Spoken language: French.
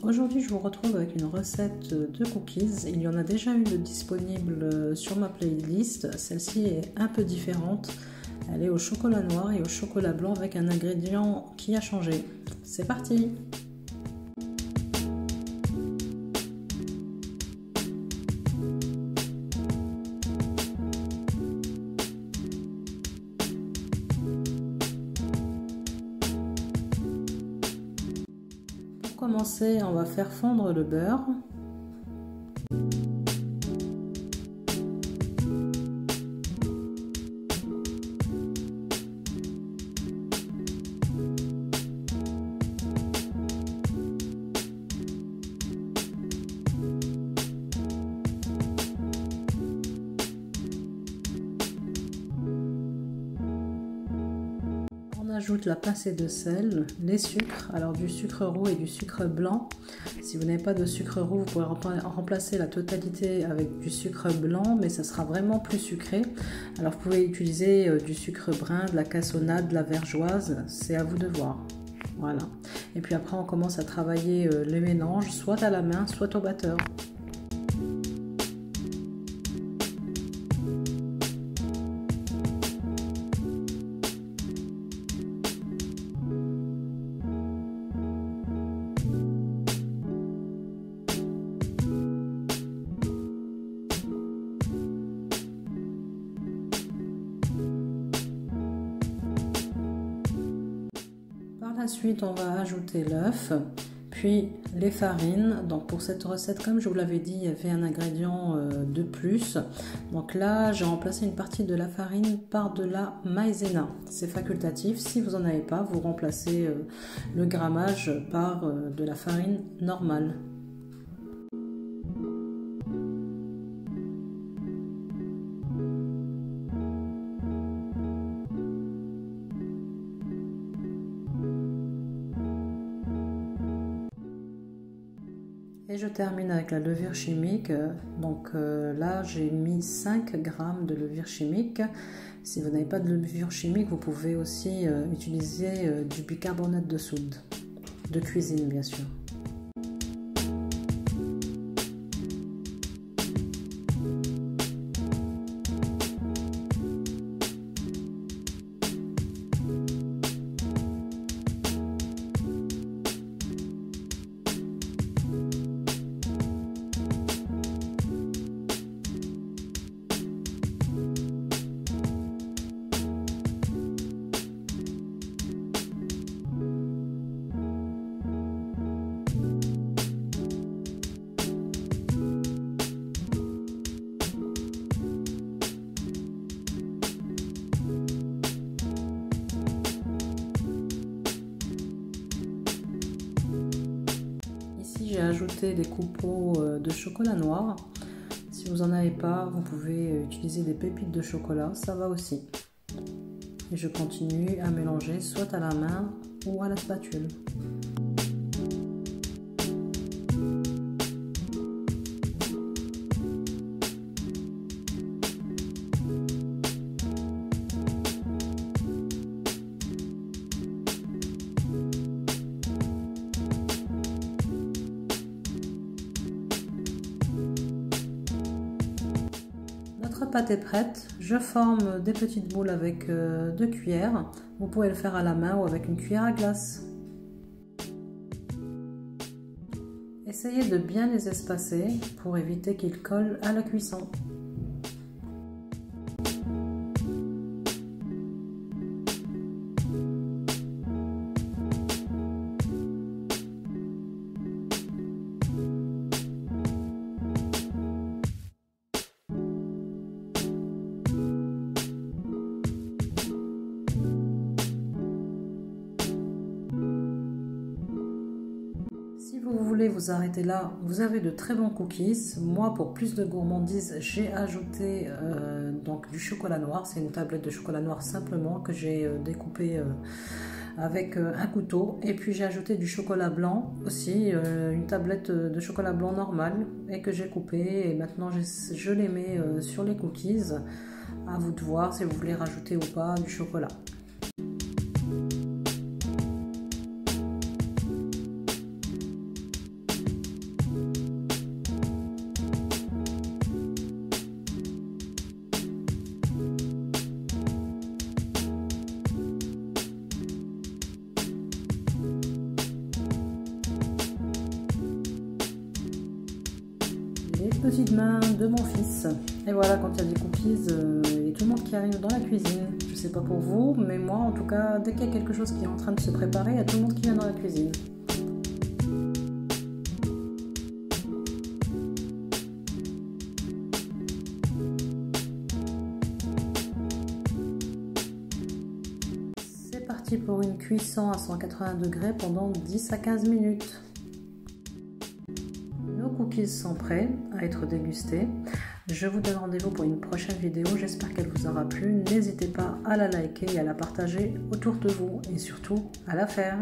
Aujourd'hui je vous retrouve avec une recette de cookies. Il y en a déjà une disponible sur ma playlist. Celle-ci est un peu différente. Elle est au chocolat noir et au chocolat blanc avec un ingrédient qui a changé. C'est parti! Pour commencer, on va faire fondre le beurre. On ajoute la pincée de sel, les sucres, alors du sucre roux et du sucre blanc. Si vous n'avez pas de sucre roux, vous pouvez remplacer la totalité avec du sucre blanc, mais ça sera vraiment plus sucré. Alors vous pouvez utiliser du sucre brun, de la cassonade, de la vergeoise, c'est à vous de voir. Voilà. Et puis après on commence à travailler le mélange, soit à la main, soit au batteur. Ensuite, on va ajouter l'œuf, puis les farines. Donc pour cette recette, comme je vous l'avais dit, il y avait un ingrédient de plus. Donc là, j'ai remplacé une partie de la farine par de la maïzena. C'est facultatif. Si vous n'en avez pas, vous remplacez le grammage par de la farine normale. Et je termine avec la levure chimique. Donc là, j'ai mis 5 g de levure chimique. Si vous n'avez pas de levure chimique, vous pouvez aussi utiliser du bicarbonate de soude, de cuisine bien sûr. J'ai ajouté des coupeaux de chocolat noir. Si vous n'en avez pas, vous pouvez utiliser des pépites de chocolat, ça va aussi. Et je continue à mélanger soit à la main ou à la spatule. Notre pâte est prête, je forme des petites boules avec 2 cuillères. Vous pouvez le faire à la main ou avec une cuillère à glace. Essayez de bien les espacer pour éviter qu'ils collent à la cuisson. Si vous voulez vous arrêter là, vous avez de très bons cookies. Moi, pour plus de gourmandise, j'ai ajouté donc du chocolat noir. C'est une tablette de chocolat noir simplement que j'ai découpé avec un couteau. Et puis j'ai ajouté du chocolat blanc aussi, une tablette de chocolat blanc normal et que j'ai coupé. Et maintenant je les mets sur les cookies. À vous de voir si vous voulez rajouter ou pas du chocolat. les petites mains de mon fils. Et voilà, quand il y a des cookies, il y a tout le monde qui arrive dans la cuisine. Je sais pas pour vous, mais moi en tout cas, dès qu'il y a quelque chose qui est en train de se préparer, il y a tout le monde qui vient dans la cuisine. C'est parti pour une cuisson à 180 degrés pendant 10 à 15 minutes. Nos cookies sont prêts à être dégustés. Je vous donne rendez-vous pour une prochaine vidéo. J'espère qu'elle vous aura plu. N'hésitez pas à la liker et à la partager autour de vous et surtout à la faire.